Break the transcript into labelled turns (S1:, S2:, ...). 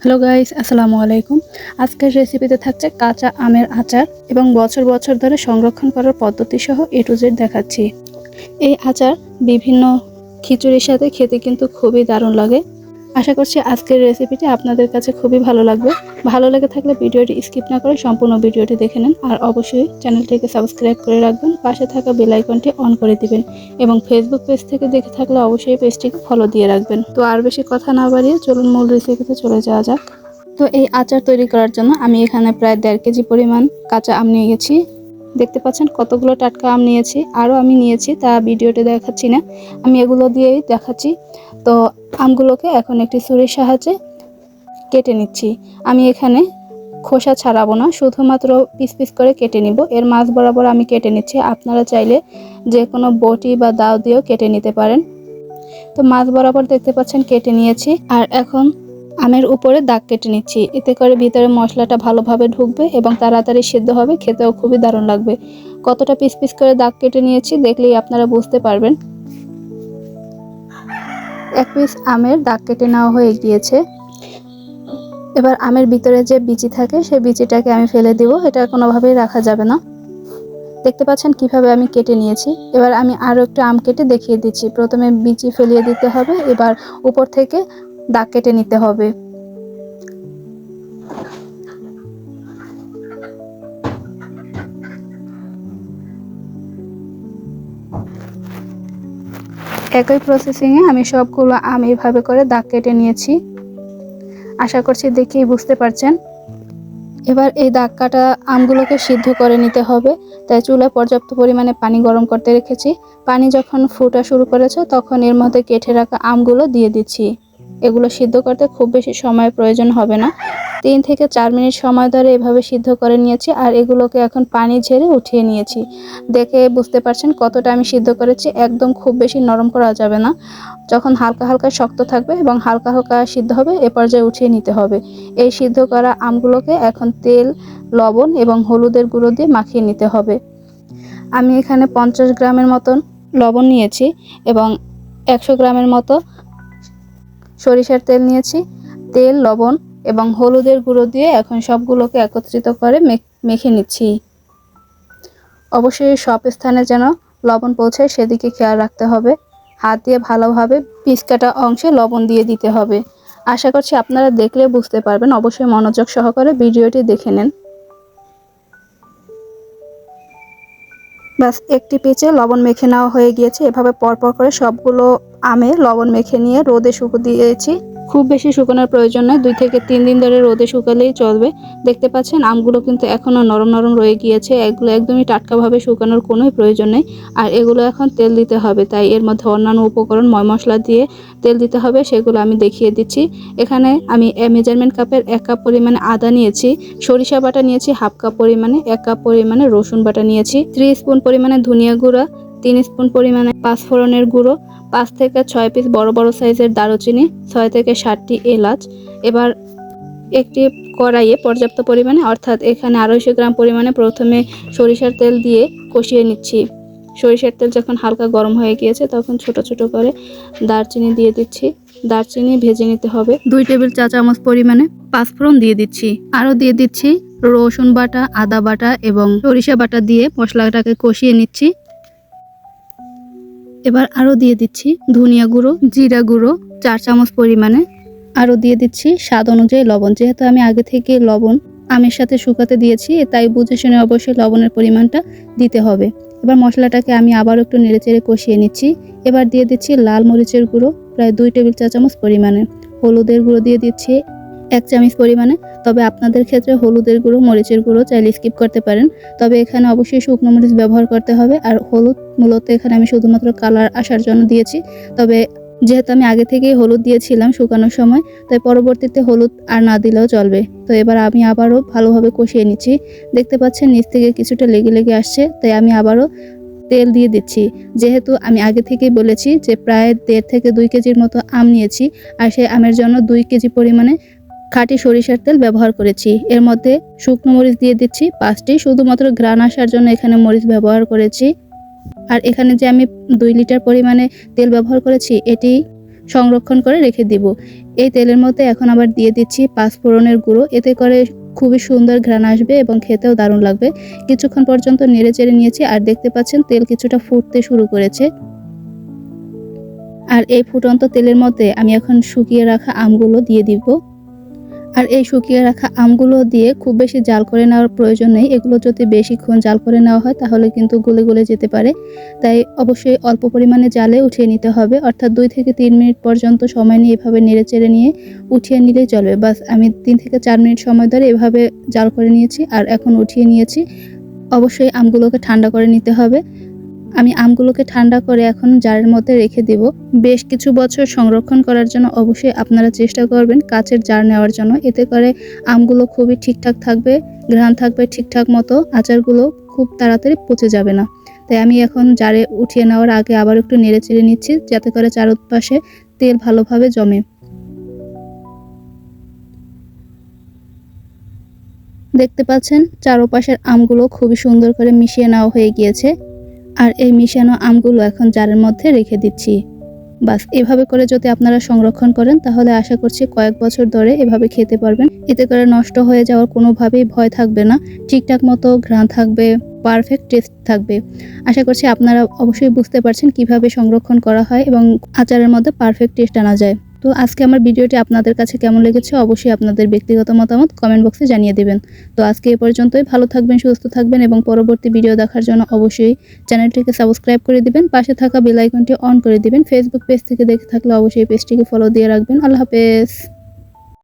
S1: Hello guys, আসসালামু আলাইকুম। আজকের রেসিপিতে থাকছে কাঁচা আমের আচার এবং বছর বছর ধরে সংরক্ষণ করার পদ্ধতি সহ A to Z দেখাচ্ছি। এই আচার বিভিন্ন খিচুড়ির সাথে খেতে কিন্তু খুবই দারুণ লাগে। আশা করছি আজকের রেসিপিটি আপনাদের কাছে খুবই ভালো লাগবে। ভালো লেগে থাকলে ভিডিওটি স্কিপ না করে সম্পূর্ণ ভিডিওটি দেখে নেন, আর অবশ্যই চ্যানেলটিকে সাবস্ক্রাইব করে রাখবেন, পাশে থাকা বেল আইকনটি অন করে দিবেন এবং ফেসবুক পেজ থেকে দেখে থাকলে অবশ্যই পেজটিকে ফলো দিয়ে রাখবেন। তো আর বেশি কথা না বাড়িয়ে চলুন মূল রেসিপিতে চলে যাওয়া যাক। তো এই আচার তৈরি করার জন্য আমি এখানে প্রায় 1.5 কেজি পরিমাণ কাঁচা আম নিয়ে গেছি। দেখতে পাচ্ছেন কতগুলো টাটকা আম নিয়েছি, আরও আমি নিয়েছি, তা ভিডিওতে দেখাচ্ছি না, আমি এগুলো দিয়েই দেখাচ্ছি। তো আমগুলোকে এখন একটি ছুরির সাহায্যে কেটে নিচ্ছি। আমি এখানে খোসা ছাড়াবো না, শুধুমাত্র পিস পিস করে কেটে নিব। এর মাঝ বরাবর আমি কেটে নিচ্ছি, আপনারা চাইলে যে কোনো বটি বা দাও দিয়েও কেটে নিতে পারেন। তো মাঝ বরাবর দেখতে পাচ্ছেন কেটে নিয়েছি, আর এখন আমের উপরে দাগ কেটে নিচ্ছি। এতে করে ভিতরে মশলাটা ভালোভাবে ঢুকবে এবং তাড়াতাড়ি সিদ্ধ হবে, খেতেও খুবই দারুণ লাগবে। কতটা পিস পিস করে দাগ কেটে নিয়েছি দেখলেই আপনারা বুঝতে পারবেন। এক পিস আমের দাগ কেটে নেওয়া হয়ে গিয়েছে। এবার আমের ভিতরে যে বিচি থাকে সেই বিচিটাকে আমি ফেলে দিব, এটা কোনোভাবেই রাখা যাবে না। দেখতে পাচ্ছেন কিভাবে আমি কেটে নিয়েছি। এবার আমি আরও একটু আম কেটে দেখিয়ে দিচ্ছি। প্রথমে বিচি ফেলিয়ে দিতে হবে, এবার উপর থেকে দাগ কেটে নিতে হবে। একই প্রসেসিংয়ে আমি সবগুলো আম এইভাবে করে দাগ কেটে নিয়েছি। আশা করছি দেখেই বুঝতে পারছেন। এবার এই দাগ কাটা আমগুলোকে সিদ্ধ করে নিতে হবে, তাই চুলায় পর্যাপ্ত পরিমাণে পানি গরম করতে রেখেছি। পানি যখন ফুটা শুরু করেছে তখন এর মধ্যে কেটে রাখা আমগুলো দিয়ে দিচ্ছি। এগুলো সিদ্ধ করতে খুব বেশি সময়ের প্রয়োজন হবে না, 3 থেকে 4 মিনিট সময় ধরে এভাবে সিদ্ধ করে নিয়েছি। আর এগুলোকে এখন পানি ঝেড়ে উঠিয়ে নিয়েছি। দেখে বুঝতে পারছেন কতটা আমি সিদ্ধ করেছি। একদম খুব বেশি নরম করা যাবে না, যখন হালকা হালকা শক্ত থাকবে এবং হালকা হালকা সিদ্ধ হবে এ পর্যায়ে উঠিয়ে নিতে হবে। এই সিদ্ধ করা আমগুলোকে এখন তেল, লবণ এবং হলুদের গুঁড়ো দিয়ে মাখিয়ে নিতে হবে। আমি এখানে 50 গ্রামের মতন লবণ নিয়েছি এবং 100 গ্রামের মতো সরিষার তেল নিয়েছি। তেল, লবণ এবং হলুদের গুঁড়ো দিয়ে এখন সবগুলোকে একত্রিত করে মেখে নিচ্ছি। অবশ্যই সব স্থানে যেন লবণ পৌঁছায় সেদিকে খেয়াল রাখতে হবে। হাত দিয়ে ভালোভাবে পিস কাটা অংশে লবণ দিয়ে দিতে হবে। আশা করছি আপনারা দেখলে বুঝতে পারবেন, অবশ্যই মনোযোগ সহকারে ভিডিওটি দেখে নেন। ব্যাস, একটি পেঁচে লবণ মেখে নেওয়া হয়ে গিয়েছে। এভাবে পরপর করে সবগুলো আমে লবণ মেখে নিয়ে রোদে শুকিয়ে দিয়েছি। খুব বেশি শুকানোর প্রয়োজন নয়, 2 থেকে 3 দিন ধরে রোদে শুকালেই চলবে। দেখতে পাচ্ছেন আমগুলো কিন্তু এখনও নরম নরম রয়ে গিয়েছে। এগুলো একদমই টাটকাভাবে শুকানোর কোনোই প্রয়োজন নেই। আর এগুলো এখন তেল দিতে হবে, তাই এর মধ্যে অন্যান্য উপকরণ ময় মশলা দিয়ে তেল দিতে হবে, সেগুলো আমি দেখিয়ে দিচ্ছি। এখানে আমি মেজারমেন্ট কাপের 1 কাপ পরিমাণে আদা নিয়েছি, সরিষা বাটা নিয়েছি 1/2 কাপ পরিমাণে, 1 কাপ পরিমাণে রসুন বাটা নিয়েছি, 3 স্পুন পরিমাণে ধনিয়া গুঁড়া, 3 স্পুন পরিমাণে পাঁচফোড়নের গুঁড়ো, 5 থেকে 6 পিস বড় বড় সাইজের দারুচিনি, 6 থেকে 7টি এলাচ। এবার একটি কড়াইয়ে পর্যাপ্ত পরিমাণে, অর্থাৎ এখানে 250 গ্রাম পরিমাণে প্রথমে সরিষার তেল দিয়ে কষিয়ে নিচ্ছি। সরিষার তেল যখন হালকা গরম হয়ে গিয়েছে তখন ছোট ছোট করে দারচিনি দিয়ে দিচ্ছি। দারচিনি ভেজে নিতে হবে। 2 টেবিল চা চামচ পরিমাণে পাঁচফোড়ন দিয়ে দিচ্ছি। আরও দিয়ে দিচ্ছি রসুন বাটা, আদা বাটা এবং সরিষা বাটা দিয়ে মশলাটাকে কষিয়ে নিচ্ছি। এবার আরও দিয়ে দিচ্ছি ধনিয়া গুঁড়ো, জিরা গুঁড়ো 4 চামচ পরিমাণে। আরও দিয়ে দিচ্ছি স্বাদ অনুযায়ী লবণ। যেহেতু আমি আগে থেকে লবণ আমের সাথে শুকাতে দিয়েছি, তাই বুঝে শুনে অবশ্যই লবণের পরিমাণটা দিতে হবে। এবার মশলাটাকে আমি আবার একটু নেড়েচেড়ে কষিয়ে নিচ্ছি। এবার দিয়ে দিচ্ছি লাল মরিচের গুঁড়ো প্রায় 2 টেবিল চা চামচ পরিমাণে, হলুদের গুঁড়ো দিয়ে দিচ্ছি 1 চামচ পরিমাণে। তবে আপনাদের ক্ষেত্রে হলুদের গুঁড়ো, মরিচের গুঁড়ো চাইলে স্কিপ করতে পারেন, তবে এখানে অবশ্যই শুকনো মরিচ ব্যবহার করতে হবে। আর হলুদ মূলত এখানে আমি শুধুমাত্র কালার আসার জন্য দিয়েছি, তবে যেহেতু আমি আগে থেকেই হলুদ দিয়েছিলাম শুকানোর সময়, তাই পরবর্তীতে হলুদ আর না দিলেও চলবে। তো এবার আমি আবারও ভালোভাবে কষিয়ে নিচ্ছি। দেখতে পাচ্ছেন নিচ থেকে কিছুটা লেগে লেগে আসছে, তাই আমি আবারও তেল দিয়ে দিচ্ছি। যেহেতু আমি আগে থেকেই বলেছি যে প্রায় 1.5 থেকে 2 কেজির মতো আম নিয়েছি, আর সেই আমের জন্য 2 কেজি পরিমাণে খাঁটি সরিষার তেল ব্যবহার করেছি। এর মধ্যে শুকনো মরিচ দিয়ে দিচ্ছি 5টি, শুধুমাত্র ঘ্রাণ আসার জন্য এখানে মরিচ ব্যবহার করেছি। আর এখানে যে আমি 2 লিটার পরিমাণে তেল ব্যবহার করেছি, এটি সংরক্ষণ করে রেখে দিব। এই তেলের মধ্যে এখন আবার দিয়ে দিচ্ছি পাঁচফোড়নের গুঁড়ো, এতে করে খুবই সুন্দর ঘ্রাণ আসবে এবং খেতেও দারুণ লাগবে। কিছুক্ষণ পর্যন্ত নেড়ে চেড়ে নিয়েছি আর দেখতে পাচ্ছেন তেল কিছুটা ফুটতে শুরু করেছে। আর এই ফুটন্ত তেলের মধ্যে আমি এখন শুকিয়ে রাখা আমগুলো দিয়ে দিব। আর এই শুকিয়ে রাখা আমগুলো দিয়ে খুব বেশি জাল করে নেওয়ার প্রয়োজন নেই। এগুলো যদি বেশিক্ষণ জাল করে নেওয়া হয় তাহলে কিন্তু গলে গলে যেতে পারে। তাই অবশ্যই অল্প পরিমাণে জালে উঠিয়ে নিতে হবে, অর্থাৎ 2 থেকে 3 মিনিট পর্যন্ত সময় নিয়ে এভাবে নেড়ে চেড়ে নিয়ে উঠিয়ে নিলেই চলবে। বাস আমি 3 থেকে 4 মিনিট সময় ধরে এভাবে জাল করে নিয়েছি আর এখন উঠিয়ে নিয়েছি। অবশ্যই আমগুলোকে ঠান্ডা করে নিতে হবে। আমি আমগুলোকে ঠান্ডা করে এখন জারের মধ্যে রেখে দেব। বেশ কিছু বছর সংরক্ষণ করার জন্য অবশ্যই আপনারা চেষ্টা করবেন কাচের জার নেওয়ার জন্য। এতে করে আমগুলো খুবই ঠিকঠাক থাকবে, ঘ্রাণ থাকবে ঠিকঠাক মতো, আচারগুলো খুব তাড়াতাড়ি পচে যাবে না। তাই আমি এখন জারে উঠিয়ে নেওয়ার আগে আবার একটু নেড়ে চেড়ে নিচ্ছি, যাতে করে চারপাশে তেল ভালোভাবে জমে। দেখতে পাচ্ছেন চারপাশের আমগুলো খুবই সুন্দর করে মিশিয়ে নেওয়া হয়ে গিয়েছে। আর এই মিশানো আমগুলো এখন জারের মধ্যে রেখে দিচ্ছি। বাস এভাবে করে যদি আপনারা সংরক্ষণ করেন তাহলে আশা করছি কয়েক বছর ধরে এভাবে খেতে পারবেন। এতে করে নষ্ট হয়ে যাওয়ার কোনোভাবেই ভয় থাকবে না, ঠিকঠাক মতো ঘ্রাণ থাকবে, পারফেক্ট টেস্ট থাকবে। আশা করছি আপনারা অবশ্যই বুঝতে পারছেন কিভাবে সংরক্ষণ করা হয় এবং আচারের মধ্যে পারফেক্ট টেস্ট আনা যায়। তো আজকে আমার ভিডিওটি আপনাদের কাছে কেমন লেগেছে অবশ্যই আপনাদের ব্যক্তিগত মতামত কমেন্ট বক্সে জানিয়ে দিবেন। তো আজকে এ পর্যন্তই। ভালো থাকবেন, সুস্থ থাকবেন এবং পরবর্তী ভিডিও দেখার জন্য অবশ্যই চ্যানেলটিকে সাবস্ক্রাইব করে দিবেন, পাশে থাকা বেল আইকনটি অন করে দিবেন। ফেসবুক পেজ থেকে দেখে থাকলে অবশ্যই পেজটিকে ফলো দিয়ে রাখবেন। আল্লাহ হাফেজ।